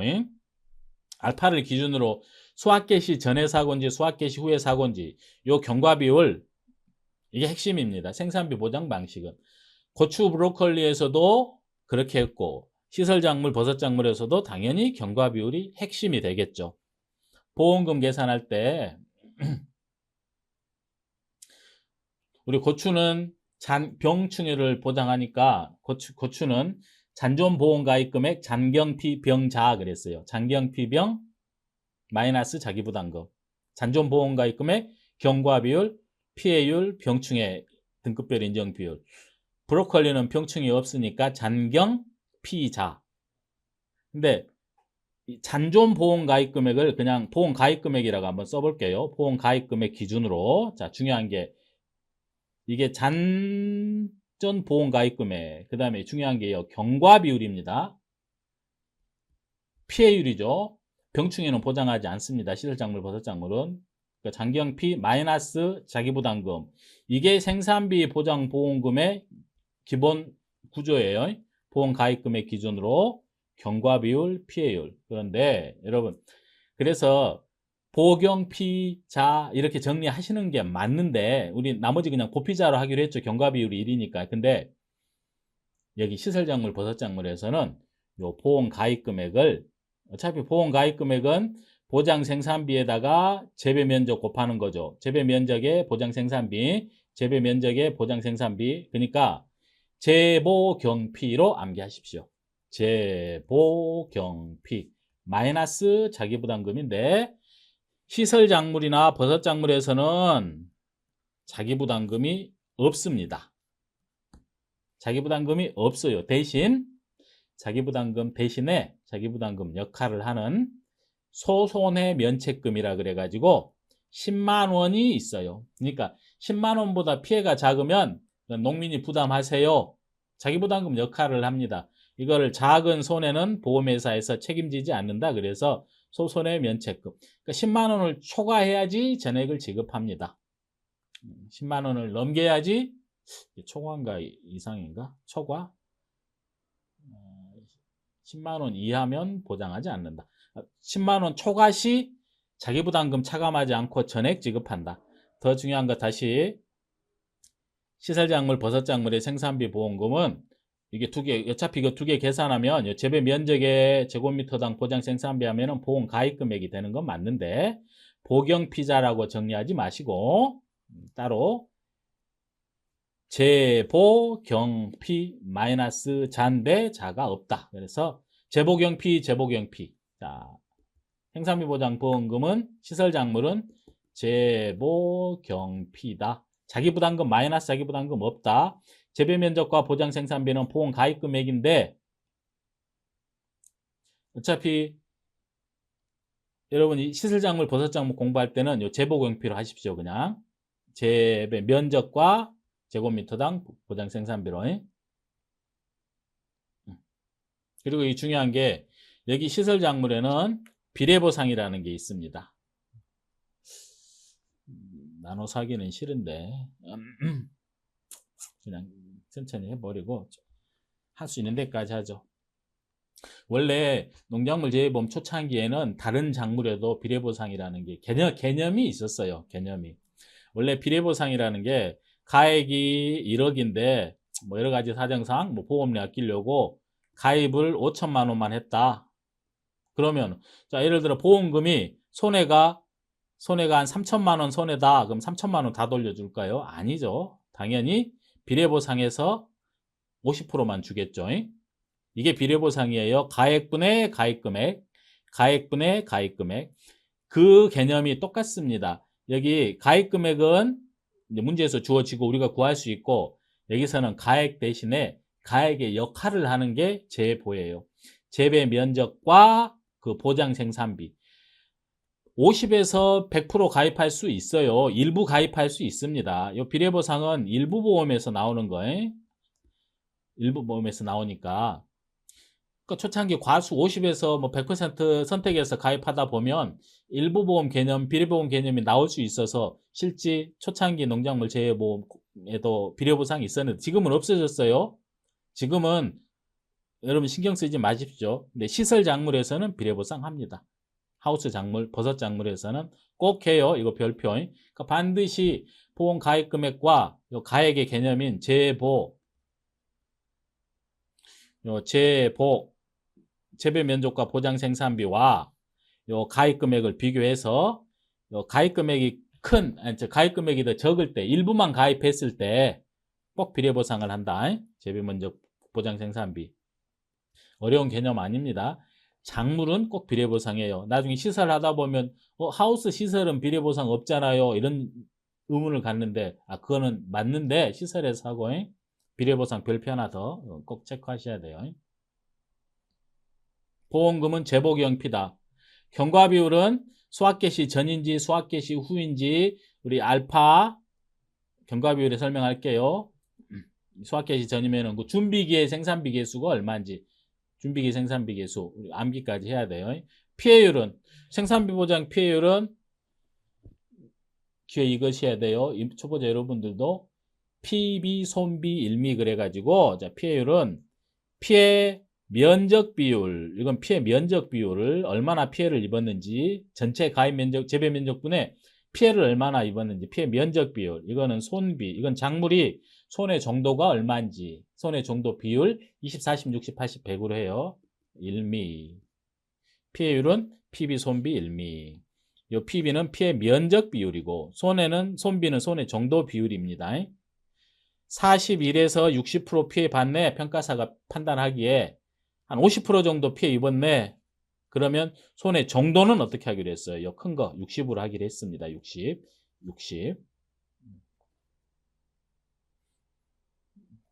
알파를 기준으로 수확 개시 전에 사고인지 수확 개시 후에 사고인지 요 경과 비율 이게 핵심입니다. 생산비 보장 방식은 고추 브로콜리에서도 그렇게 했고 시설작물 버섯작물에서도 당연히 경과 비율이 핵심이 되겠죠. 보험금 계산할 때 우리 고추는 병충해를 보장하니까 고추는 잔존보험가입금액 잔경피병자 그랬어요. 잔경피병 마이너스 자기부담금. 잔존보험가입금액 경과비율, 피해율, 병충해 등급별 인정비율. 브로콜리는 병충해 없으니까 잔경피자. 근데 잔존보험가입금액을 그냥 보험가입금액이라고 한번 써볼게요. 보험가입금액 기준으로. 자, 중요한 게 이게 잔존보험가입금액. 그 다음에 중요한 게요. 경과비율입니다. 피해율이죠. 병충해는 보장하지 않습니다. 시설작물, 버섯작물은. 그러니까 장기형 P 마이너스 자기부담금. 이게 생산비 보장 보험금의 기본 구조예요. 보험 가입금액 기준으로 경과 비율, 피해율. 그런데 여러분, 그래서 보경 피자 이렇게 정리하시는 게 맞는데 우리 나머지 그냥 보피자로 하기로 했죠. 경과 비율이 1이니까. 근데 여기 시설작물 버섯작물에서는 요 보험 가입 금액을 어차피 보험 가입 금액은 보장 생산비에다가 재배 면적 곱하는 거죠. 재배 면적에 보장 생산비, 재배 면적에 보장 생산비. 그러니까 재보경피로 암기하십시오. 재보경피 마이너스 자기부담금인데 시설작물이나 버섯작물에서는 자기부담금이 없습니다. 자기부담금이 없어요. 대신 자기부담금 대신에 자기부담금 역할을 하는 소손해 면책금이라 그래가지고 10만 원이 있어요. 그러니까 10만 원보다 피해가 작으면 농민이 부담하세요. 자기부담금 역할을 합니다. 이거를 작은 손해는 보험회사에서 책임지지 않는다. 그래서 소손해 면책금. 그러니까 10만 원을 초과해야지 전액을 지급합니다. 10만 원을 넘겨야지 초과인가 이상인가? 초과? 10만 원 이하면 보장하지 않는다. 10만 원 초과 시 자기부담금 차감하지 않고 전액 지급한다. 더 중요한 거 다시 시설작물, 버섯작물의 생산비 보험금은 이게 두 개, 어차피 이거 두 개 계산하면 재배 면적에 제곱미터당 보장 생산비 하면은 보험 가입 금액이 되는 건 맞는데 보경피자라고 정리하지 마시고 따로 재보경피 마이너스 잔대 자가 없다. 그래서 재보경피 자, 생산비 보장 보험금은 시설작물은 재보경피다. 자기부담금 마이너스 자기부담금 없다. 재배면적과 보장 생산비는 보험 가입 금액인데 어차피 여러분이 시설작물 버섯작물 공부할 때는 요 재보경피로 하십시오. 그냥 재배 면적과 제곱미터당 보장 생산비로. 그리고 이 중요한 게 여기 시설작물에는 비례보상이라는 게 있습니다. 나눠 사기는 싫은데 그냥 천천히 해버리고 할 수 있는 데까지 하죠. 원래 농작물 재배보험 초창기에는 다른 작물에도 비례보상이라는 게 개념이 있었어요. 개념이. 원래 비례보상이라는 게 가액이 1억인데 뭐 여러 가지 사정상 뭐 보험료 아끼려고 가입을 5천만 원만 했다. 그러면 자 예를 들어 보험금이 손해가 한 3천만 원 손해다. 그럼 3천만 원 다 돌려줄까요? 아니죠. 당연히 비례보상에서 50%만 주겠죠. 이게 비례보상이에요. 가액분의 가입금액, 가액분의 가입금액. 그 개념이 똑같습니다. 여기 가입금액은 문제에서 주어지고 우리가 구할 수 있고 여기서는 가액 대신에 가액의 역할을 하는 게 재보예요. 재배 면적과 그 보장 생산비. 50에서 100% 가입할 수 있어요. 일부 가입할 수 있습니다. 이 비례보상은 일부 보험에서 나오는 거예요. 일부 보험에서 나오니까. 그러니까 초창기 과수 50에서 뭐 100% 선택해서 가입하다 보면 일부 보험 개념, 비례보험 개념이 나올 수 있어서 실제 초창기 농작물 재해보험에도 비례보상이 있었는데 지금은 없어졌어요. 지금은 여러분 신경 쓰지 마십시오. 근데 시설 작물에서는 비례보상 합니다. 하우스 작물, 버섯 작물에서는 꼭 해요. 이거 별표. 그러니까 반드시 보험 가입 금액과 가액의 개념인 재보, 재배 면적과 보장 생산비와 가입 금액을 비교해서 가입 금액이 가입 금액이 더 적을 때, 일부만 가입했을 때 꼭 비례보상을 한다. 재배 면적, 보장 생산비. 어려운 개념 아닙니다. 작물은 꼭 비례보상이에요. 나중에 시설 하다 보면 하우스 시설은 비례보상 없잖아요. 이런 의문을 갖는데 그거는 맞는데 시설에서 하고 비례보상 별표 하나 더 꼭 체크하셔야 돼요. 보험금은 재보경피다. 경과 비율은 수확 개시 전인지 수확 개시 후인지 우리 알파 경과 비율에 설명할게요. 수확 개시 전이면은 그 준비기의 생산비 개수가 얼마인지 준비기 생산비 개수 우리 암기까지 해야 돼요. 피해율은 생산비 보장 피해율은 기회 이것이어야 돼요. 초보자 여러분들도 PB, 손비, 일미 그래가지고 자, 피해율은 피해 면적 비율, 이건 피해 면적 비율을 얼마나 피해를 입었는지, 전체 가입 면적, 재배 면적분에 피해를 얼마나 입었는지, 피해 면적 비율, 이거는 손비, 이건 작물이 손의 정도가 얼마인지, 손의 정도 비율 20, 40, 60, 80, 100으로 해요. 1미. 피해율은 PB, 손비, 1미. 이 PB는 피해 면적 비율이고, 손비는 손의 정도 비율입니다. 41에서 60% 피해 받네, 평가사가 판단하기에 한 50% 정도 피해 입었네. 그러면 손의 정도는 어떻게 하기로 했어요? 이 큰 거 60으로 하기로 했습니다. 60.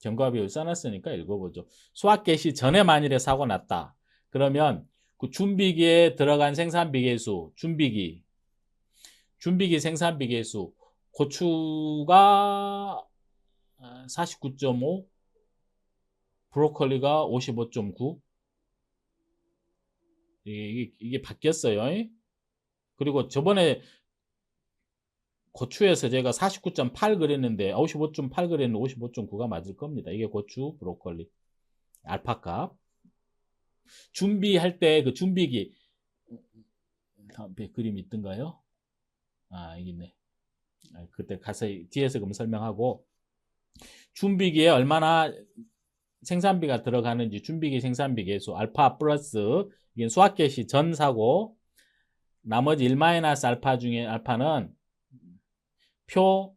경과 비율 써놨으니까 읽어보죠. 수확 개시 전에 만일에 사고 났다. 그러면 그 준비기에 들어간 생산비 개수, 준비기 생산비 개수, 고추가 49.5, 브로콜리가 55.9. 이게 바뀌었어요. 그리고 저번에 고추에서 제가 49.8 그랬는데 55.8 그랬는데 55.9가 맞을 겁니다. 이게 고추, 브로콜리, 알파카. 준비할 때 그 준비기 다음에 그림 있던가요? 여기 있네. 그때 가서 뒤에서 그럼 설명하고, 준비기에 얼마나 생산비가 들어가는지, 준비기 생산비 계수 알파 플러스, 이게 수확 개시 전 사고, 나머지 1 마이너스 알파 중에 알파는 표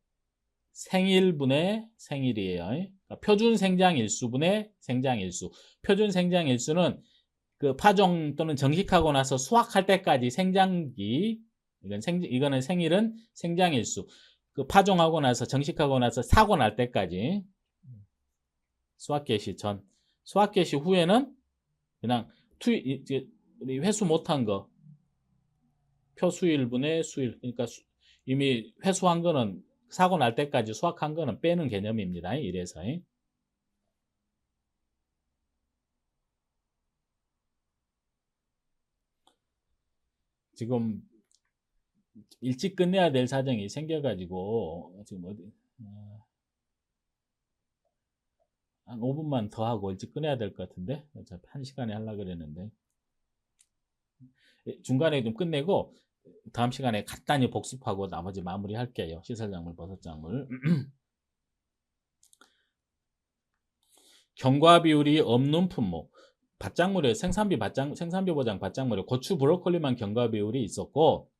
생일분의 생일이에요. 그러니까 표준 생장일수분의 생장일수. 표준 생장일수는 그 파종 또는 정식하고 나서 수확할 때까지 생장기, 이거는 생일은 생장일수. 그 파종하고 나서 정식하고 나서 사고 날 때까지. 수확 개시 전. 수확 개시 후에는 그냥 우리 회수 못한 거, 표수일분의 수일. 그러니까 이미 회수한 거는 사고 날 때까지 수확한 거는 빼는 개념입니다. 이래서. 지금 일찍 끝내야 될 사정이 생겨가지고 지금 한 5분만 더 하고 일찍 끝내야 될 것 같은데, 어차피 1시간에 하려고 그랬는데 중간에 좀 끝내고 다음 시간에 간단히 복습하고 나머지 마무리 할게요. 시설작물, 버섯작물. 경과 비율이 없는 품목. 밭작물에 생산비 보장 밭작물에 고추, 브로콜리만 경과 비율이 있었고,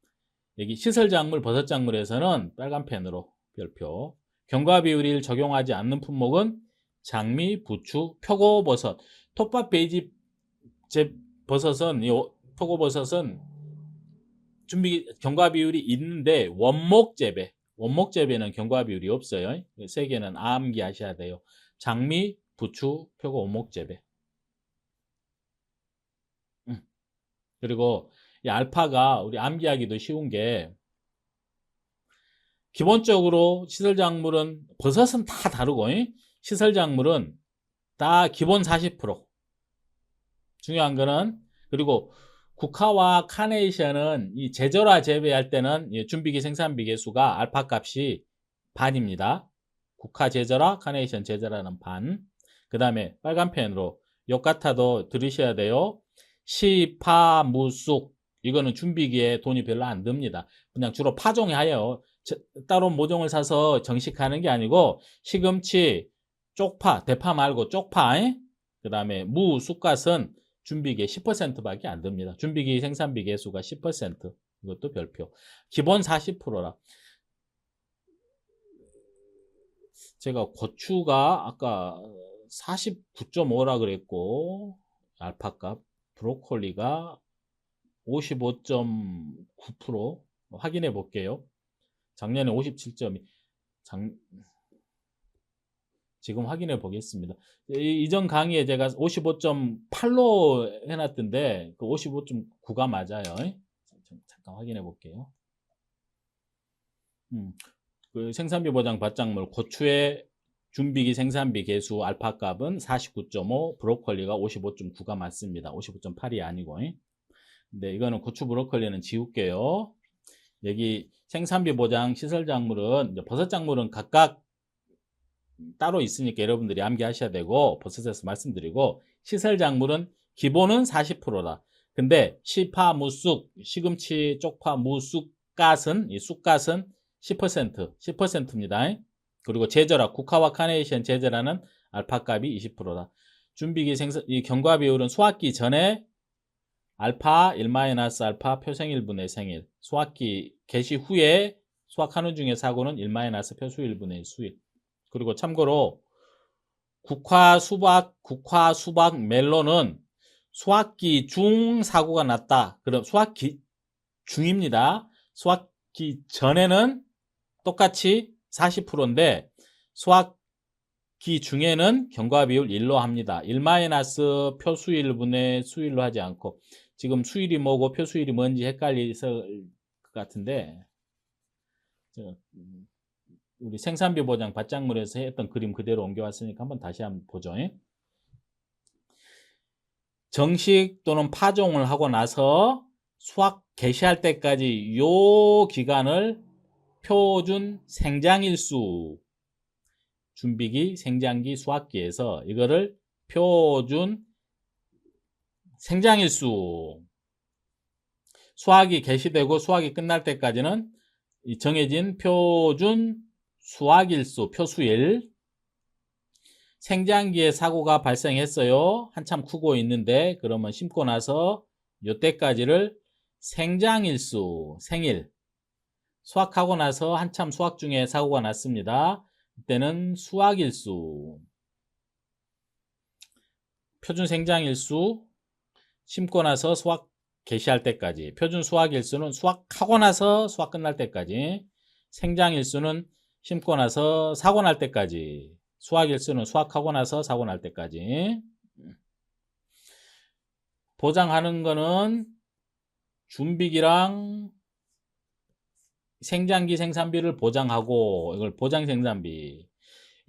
여기 시설작물, 버섯작물에서는 빨간 펜으로 별표. 경과 비율을 적용하지 않는 품목은 장미, 부추, 표고버섯. 톱밥 베이지 버섯은, 표고버섯은 경과 비율이 있는데 원목 재배는 경과 비율이 없어요. 세 개는 암기하셔야 돼요. 장미, 부추, 표고, 원목 재배. 그리고 이 알파가 우리 암기하기도 쉬운 게, 기본적으로 시설작물은, 버섯은 다 다르고 시설작물은 다 기본 40%. 중요한 거는, 그리고 국화와 카네이션은 이 제절화 재배할 때는 준비기 생산비 개수가 알파 값이 반입니다. 국화 제절화, 카네이션 제절화는 반. 그 다음에 빨간 펜으로 욕 같아도 들으셔야 돼요. 시, 파, 무, 쑥, 이거는 준비기에 돈이 별로 안 듭니다. 그냥 주로 파종에 하여 따로 모종을 사서 정식하는 게 아니고, 시금치, 쪽파, 대파 말고 쪽파, 그 다음에 무, 쑥갓은 준비기에 10%밖에 안 듭니다. 준비기 생산비 개수가 10%. 이것도 별표. 기본 40%라. 제가 고추가 아까 49.5라 그랬고, 알파값, 브로콜리가 55.9% 확인해 볼게요. 작년에 57.2. 지금 확인해 보겠습니다. 이전 강의에 제가 55.8로 해놨던데 그 55.9가 맞아요. 잠깐 확인해 볼게요. 그 생산비 보장 밭작물 고추의 준비기 생산비 개수 알파 값은 49.5, 브로콜리가 55.9가 맞습니다. 55.8이 아니고. 근데 이거는 고추, 브로콜리는 지울게요. 여기 생산비 보장 시설 작물은 버섯 작물은 각각 따로 있으니까 여러분들이 암기하셔야 되고 버섯에서 말씀드리고 시설 작물은 기본은 40%다. 근데 시파, 무쑥, 시금치, 쪽파, 무쑥갓은 이 쑥갓은 10%입니다. 그리고 제저라, 국화와 카네이션 제저라는 알파값이 20%다. 준비기 생산 이 경과 비율은 수확기 전에 알파 1-알파 표생일분의 생일, 수확기 개시 후에 수확하는 중에 사고는 1- 표수일분의 수일. 그리고 참고로 국화, 수박, 멜론은 수확기 중 사고가 났다. 그럼 수확기 중입니다. 수확기 전에는 똑같이 40%인데 수확기 중에는 경과 비율 1로 합니다. 1- 표수일분의 수일로 하지 않고 지금 수일이 뭐고 표수일이 뭔지 헷갈릴 것 같은데 우리 생산비 보장 밭작물에서 했던 그림 그대로 옮겨왔으니까 다시 한번 보죠. 정식 또는 파종을 하고 나서 수확 개시할 때까지 요 기간을 표준 생장일수, 준비기, 생장기, 수확기에서 이거를 표준 생장일수, 수확이 개시되고 수확이 끝날 때까지는 정해진 표준 수확일수, 표수일. 생장기에 사고가 발생했어요. 한참 크고 있는데 그러면 심고 나서 요때까지를 생장일수, 생일. 수확하고 나서 한참 수확 중에 사고가 났습니다. 이때는 수확일수. 표준 생장일수, 심고 나서 수확 개시할 때까지. 표준 수확일수는 수확하고 나서 수확 끝날 때까지. 생장일수는 심고 나서 사고 날 때까지. 수확일수는 수확하고 나서 사고 날 때까지. 보장하는 거는 준비기랑 생장기 생산비를 보장하고, 이걸 보장 생산비.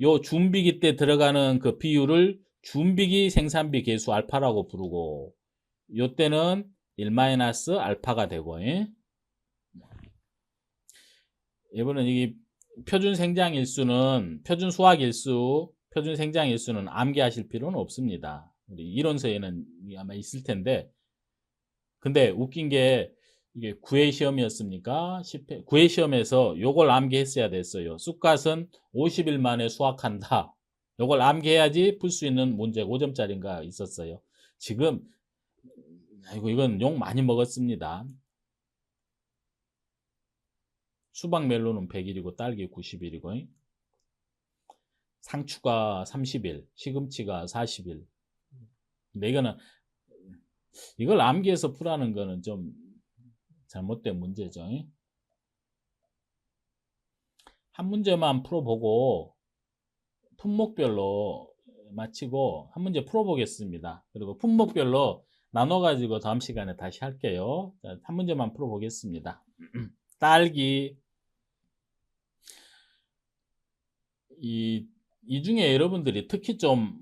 요 준비기 때 들어가는 그 비율을 준비기 생산비 계수 알파라고 부르고, 요 때는 1- 알파가 되고, 이번엔 이게 표준 생장 일수는, 표준 수확 일수, 표준 생장 일수는 암기하실 필요는 없습니다. 우리 이론서에는 아마 있을 텐데, 근데 웃긴 게 이게 9회 시험이었습니까? 10회, 9회 시험에서 요걸 암기했어야 됐어요. 쑥갓은 50일 만에 수확한다. 요걸 암기해야지 풀 수 있는 문제가 5점짜리인가 있었어요. 지금 아이고 이건 욕 많이 먹었습니다. 수박 멜론은 100일이고 딸기 90일이고 상추가 30일, 시금치가 40일. 근데 이걸 암기해서 풀라는 거는 좀 잘못된 문제죠. 한 문제만 풀어보고 품목별로 마치고 한 문제 풀어보겠습니다. 그리고 품목별로 나눠가지고 다음 시간에 다시 할게요. 자, 한 문제만 풀어보겠습니다. 딸기. 이 중에 여러분들이 특히 좀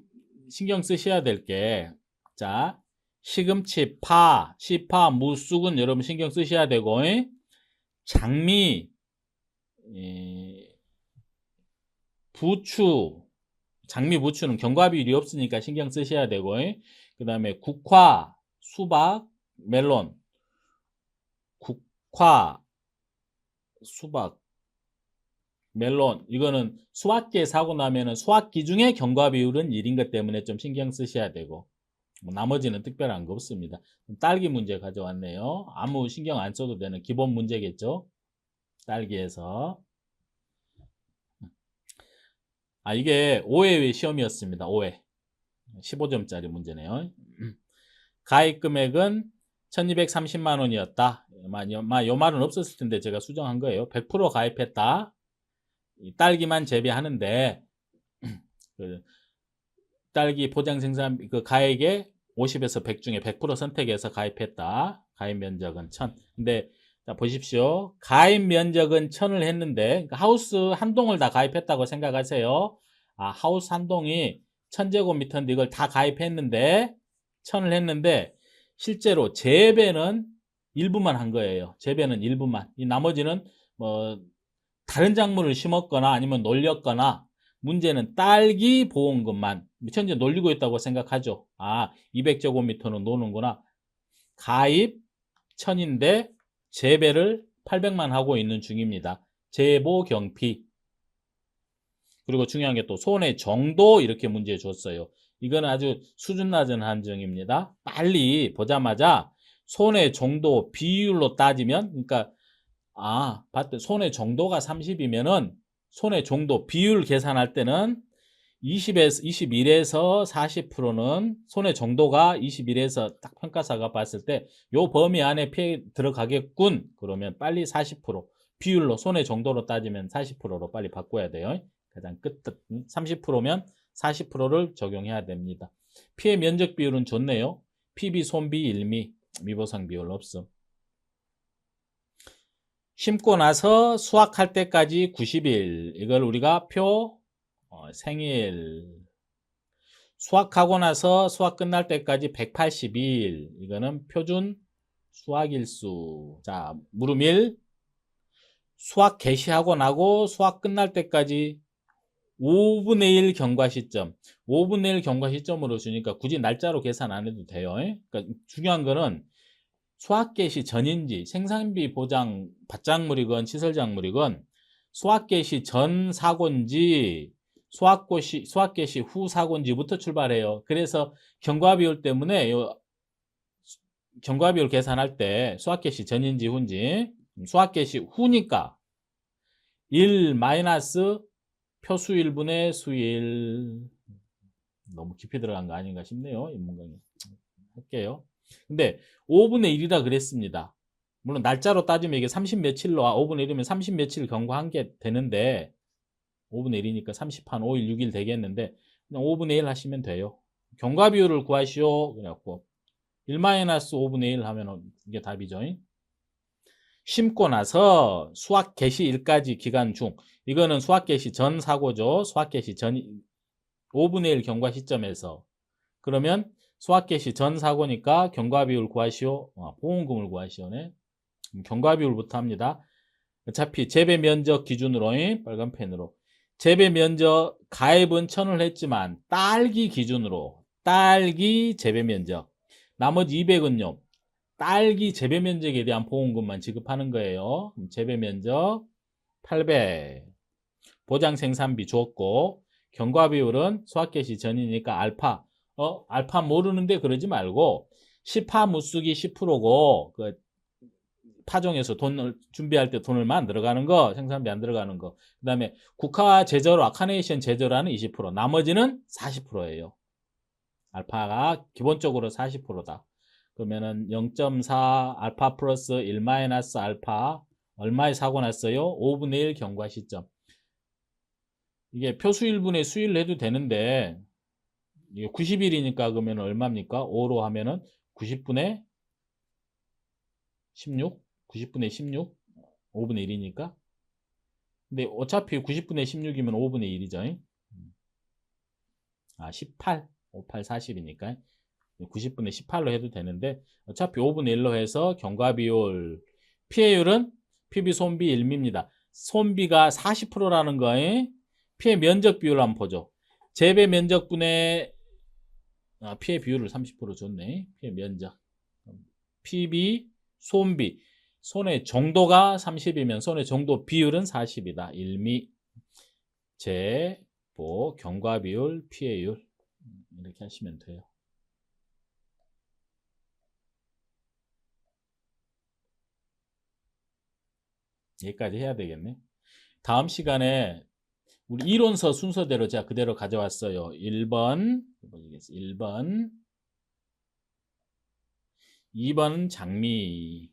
신경 쓰셔야 될 게, 자, 시금치, 파, 시파, 무쑥은 여러분 신경 쓰셔야 되고, 장미, 부추, 장미, 부추는 경과비율이 없으니까 신경 쓰셔야 되고, 그 다음에 국화, 수박, 멜론, 국화, 수박, 멜론, 이거는 수확기에 사고 나면은 수확기 중에 경과비율은 1인 것 때문에 좀 신경 쓰셔야 되고, 뭐 나머지는 특별한 거 없습니다. 딸기 문제 가져왔네요. 아무 신경 안 써도 되는 기본 문제겠죠. 딸기에서. 이게 5회 시험이었습니다. 5회. 15점짜리 문제네요. 가입 금액은 1230만 원이었다. 요 말은 없었을 텐데 제가 수정한 거예요. 100% 가입했다. 딸기만 재배하는데 그 딸기 포장 생산 그 가액에 50에서 100 중에 100% 선택해서 가입했다. 가입 면적은 1000. 근데 자 보십시오. 가입 면적은 1000을 했는데 그러니까 하우스 한 동을 다 가입했다고 생각하세요. 하우스 한 동이 1000제곱미터인데 이걸 다 가입했는데 1000을 했는데 실제로 재배는 일부만 한 거예요. 재배는 일부만. 이 나머지는 뭐 다른 작물을 심었거나 아니면 놀렸거나, 문제는 딸기 보온금만 현재 놀리고 있다고 생각하죠. 아, 200제곱미터는 노는구나. 가입 1000인데 재배를 800만 하고 있는 중입니다. 재보 경피. 그리고 중요한 게 또 손해 정도 이렇게 문제 줬어요. 이거는 아주 수준 낮은 함정입니다. 빨리 보자마자 손해 정도 비율로 따지면, 그러니까 봤더니 손해 정도가 30이면은 손해 정도 비율 계산할 때는 21에서 40%는 손해 정도가 21에서 딱 평가사가 봤을 때 요 범위 안에 피해 들어가겠군. 그러면 빨리 40% 비율로 손해 정도로 따지면 40%로 빨리 바꿔야 돼요. 가장 끝 30%면 40%를 적용해야 됩니다. 피해 면적 비율은 좋네요. PB 손비 1미, 미보상 비율 없음. 심고 나서 수확할 때까지 90일, 이걸 우리가 생일. 수확하고 나서 수확 끝날 때까지 180일, 이거는 표준 수확일수. 자, 물음 1. 수확 개시하고 나고 수확 끝날 때까지 5분의 1 경과 시점. 5분의 1 경과 시점으로 주니까 굳이 날짜로 계산 안 해도 돼요. 그러니까 중요한 거는 수확 개시 전인지, 생산비 보장 밭작물이건 시설작물이건 수확 개시 전 사고인지 수확 개시 후 사고인지부터 출발해요. 그래서 경과비율 때문에 경과비율 계산할 때 수확 개시 전인지 후인지, 수확 개시 후니까 1 마이너스 표수 1분의 수일. 너무 깊이 들어간 거 아닌가 싶네요. 인문강의. 할게요. 근데 5분의 1이라 그랬습니다. 물론 날짜로 따지면 이게 30 며칠로 5분의 1이면 30 며칠 경과한 게 되는데 5분의 1이니까 30한 5일 6일 되겠는데 그냥 5분의 1 하시면 돼요. 경과 비율을 구하시오. 그래갖고 1-5분의 1 하면 이게 답이죠. 심고 나서 수확 개시일까지 기간 중, 이거는 수확 개시 전 사고죠. 수확 개시 전 5분의 1 경과 시점에서. 그러면 수확 개시 전 사고니까 경과 비율 구하시오. 보험금을 구하시오네. 경과 비율부터 합니다. 어차피 재배 면적 기준으로 빨간 펜으로 재배 면적 가입은 1000을 했지만 딸기 기준으로 딸기 재배 면적, 나머지 200은요 딸기 재배 면적에 대한 보험금만 지급하는 거예요. 재배 면적 800, 보장 생산비 줬고, 경과 비율은 수확 개시 전이니까 알파. 알파 모르는데 그러지 말고 10파 무수기 10%고 그 파종에서 돈을 준비할 때 돈을 만 들어가는 거, 생산비 안 들어가는 거. 그다음에 국화 제저로 아카네이션 제저라는 20%, 나머지는 40%예요. 알파가 기본적으로 40%다. 그러면은 0.4 알파 플러스 1 마이너스 알파 얼마에 사고 났어요? 5분의 1 경과 시점. 이게 표수 1분의 수일 해도 되는데 이게 90일이니까 그러면 얼마입니까? 5로 하면은 90분의 16? 90분의 16? 5분의 1이니까. 근데 어차피 90분의 16이면 5분의 1이죠. 18. 58, 40이니까. 90분의 18로 해도 되는데 어차피 5분의 1로 해서 경과 비율, 피해율은 PB 손비 1미입니다. 손비가 40%라는 거에 피해 면적 비율을 한번 보죠. 재배 면적분의 피해 비율을 30% 줬네. 피해 면적. PB 손비. 손해 정도가 30이면 손해 정도 비율은 40이다. 1미. 재보 경과 비율, 피해율. 이렇게 하시면 돼요. 여기까지 해야 되겠네. 다음 시간에 우리 이론서 순서대로 제가 그대로 가져왔어요. 1번, 1번, 2번은 장미,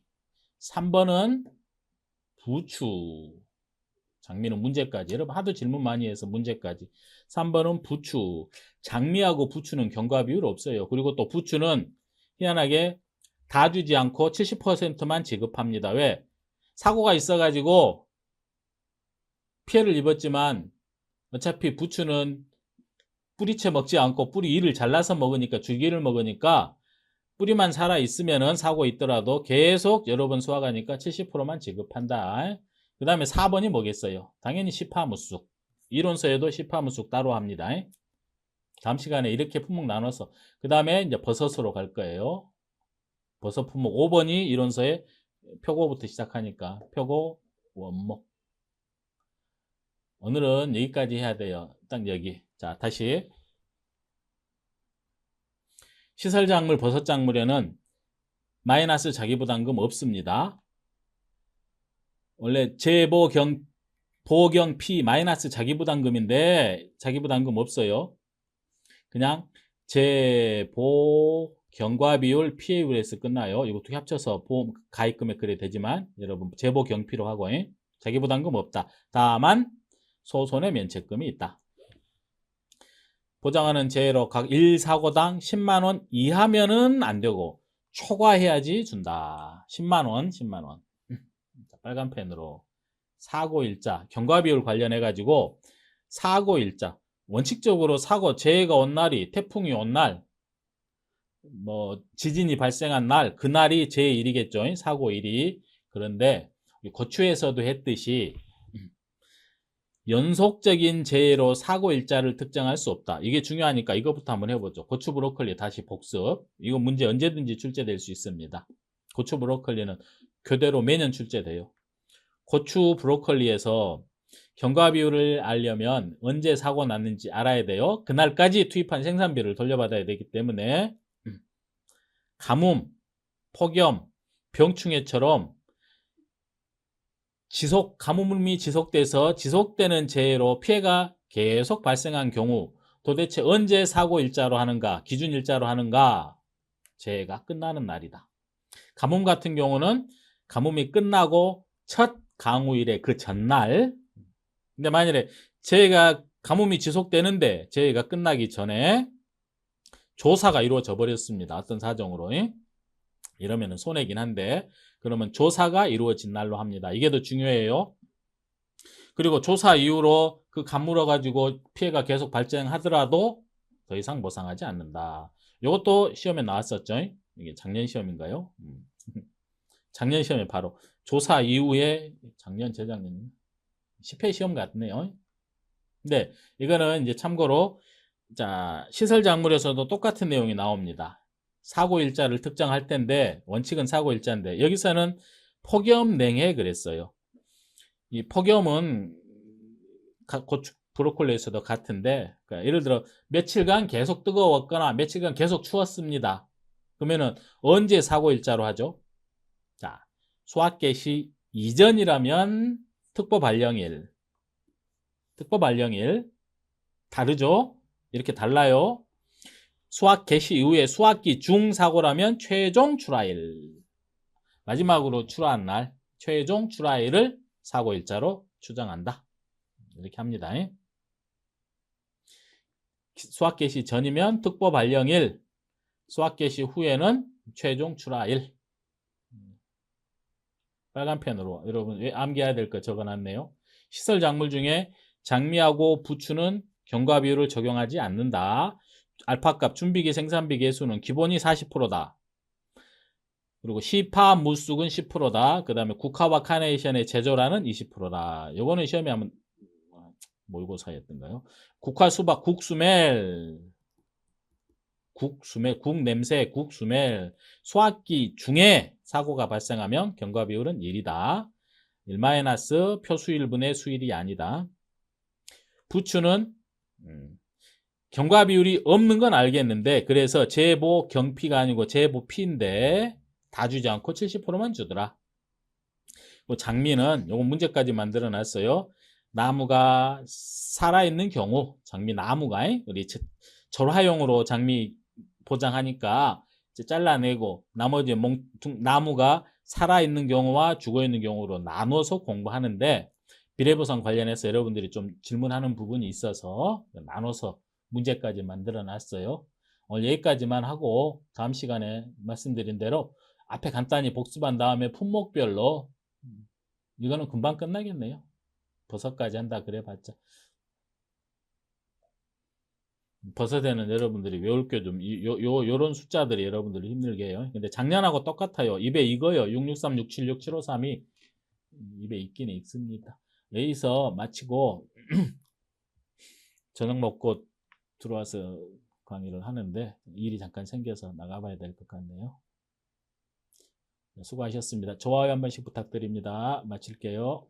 3번은 부추. 장미는 문제까지. 여러분 하도 질문 많이 해서 문제까지. 3번은 부추. 장미하고 부추는 경과 비율 없어요. 그리고 또 부추는 희한하게 다 주지 않고 70%만 지급합니다. 왜? 사고가 있어가지고 피해를 입었지만 어차피 부추는 뿌리채 먹지 않고 뿌리 위를 잘라서 먹으니까, 줄기를 먹으니까 뿌리만 살아 있으면은 사고 있더라도 계속 여러 번 수확하니까 70%만 지급한다. 그 다음에 4번이 뭐겠어요? 당연히 시파무쑥. 이론서에도 시파무쑥 따로 합니다. 다음 시간에 이렇게 품목 나눠서 그 다음에 이제 버섯으로 갈 거예요. 버섯 품목 5번이 이론서에 표고부터 시작하니까 표고 원목. 오늘은 여기까지 해야 돼요. 딱 여기. 자, 다시 시설작물 버섯작물에는 마이너스 자기부담금 없습니다. 원래 보경 P 마이너스 자기부담금인데 자기부담금 없어요. 그냥 제보경과비율 PA율에서 끝나요. 이것도 합쳐서 보험 가입금액 그래 되지만 여러분 제보경피로 하고 자기부담금 없다. 다만 소손의 면책금이 있다. 보장하는 재해로 각 1사고당 10만원 이하면은 안 되고 초과해야지 준다. 10만원, 10만원. 빨간 펜으로 사고일자, 경과비율 관련해 가지고 사고일자. 원칙적으로 사고, 재해가 온 날이 태풍이 온 날, 뭐 지진이 발생한 날, 그날이 제1이겠죠. 사고일이. 그런데 고추에서도 했듯이 연속적인 재해로 사고일자를 특정할 수 없다. 이게 중요하니까 이것부터 한번 해보죠. 고추 브로콜리 다시 복습. 이거 문제 언제든지 출제될 수 있습니다. 고추 브로콜리는 교대로 매년 출제돼요. 고추 브로콜리에서 경과비율을 알려면 언제 사고 났는지 알아야 돼요. 그날까지 투입한 생산비를 돌려받아야 되기 때문에 가뭄, 폭염, 병충해처럼 가뭄이 지속돼서 지속되는 재해로 피해가 계속 발생한 경우 도대체 언제 사고일자로 하는가, 기준일자로 하는가, 재해가 끝나는 날이다. 가뭄 같은 경우는 가뭄이 끝나고 첫 강우일의 그 전날. 근데 만일에 가뭄이 지속되는데 재해가 끝나기 전에 조사가 이루어져 버렸습니다. 어떤 사정으로. 이러면은 손해긴 한데 그러면 조사가 이루어진 날로 합니다. 이게 더 중요해요. 그리고 조사 이후로 그 가물어 가지고 피해가 계속 발생하더라도 더 이상 보상하지 않는다. 이것도 시험에 나왔었죠. 이게 작년 시험인가요? 작년 시험에 바로 조사 이후에 작년 재작년 10회 시험 같네요. 근데 이거는 이제 참고로 자 시설작물에서도 똑같은 내용이 나옵니다. 사고일자를 특정할 텐데 원칙은 사고일자인데 여기서는 폭염냉해 그랬어요. 이 폭염은 브로콜리에서도 같은데 그러니까 예를 들어 며칠간 계속 뜨거웠거나 며칠간 계속 추웠습니다. 그러면은 언제 사고일자로 하죠? 자, 수확 개시 이전이라면 특보 발령일 다르죠? 이렇게 달라요. 수확 개시 이후에 수확기 중 사고라면 최종 출하일. 마지막으로 출하한 날 최종 출하일을 사고일자로 추정한다. 이렇게 합니다. 수확 개시 전이면 특보 발령일, 수확 개시 후에는 최종 출하일. 빨간 펜으로 여러분 왜 암기해야 될 거 적어놨네요. 시설 작물 중에 장미하고 부추는 경과비율을 적용하지 않는다. 알파값, 준비기, 생산비 계수는 기본이 40%다. 그리고 시파, 무쑥은 10%다. 그 다음에 국화와 카네이션의 제조라는 20%다. 요거는 시험에 한번 모의고사였던가요? 국화, 수박, 국수멜, 국냄새, 국수멜, 수확기 중에 사고가 발생하면 경과비율은 1이다. 1- 표수일분의 수일이 아니다. 부추는 경과비율이 없는 건 알겠는데 그래서 제보 경피가 아니고 제보 피인데 다 주지 않고 70%만 주더라. 장미는 요거 문제까지 만들어 놨어요. 나무가 살아있는 경우 장미 나무가 우리 절화용으로 장미 포장하니까 잘라내고 나머지 나무가 살아있는 경우와 죽어있는 경우로 나눠서 공부하는데 비례보상 관련해서 여러분들이 좀 질문하는 부분이 있어서 나눠서 문제까지 만들어 놨어요. 오늘 여기까지만 하고 다음 시간에 말씀드린 대로 앞에 간단히 복습한 다음에 품목별로 이거는 금방 끝나겠네요. 버섯까지 한다 그래 봤자 버섯에는 여러분들이 외울 게 좀 요런 숫자들이 여러분들을 힘들게 해요. 근데 작년하고 똑같아요. 입에 익어요. 663, 676, 7532 입에 익기는 익습니다. 여기서 마치고 저녁 먹고 들어와서 강의를 하는데 일이 잠깐 생겨서 나가봐야 될 것 같네요. 수고하셨습니다. 좋아요 한 번씩 부탁드립니다. 마칠게요.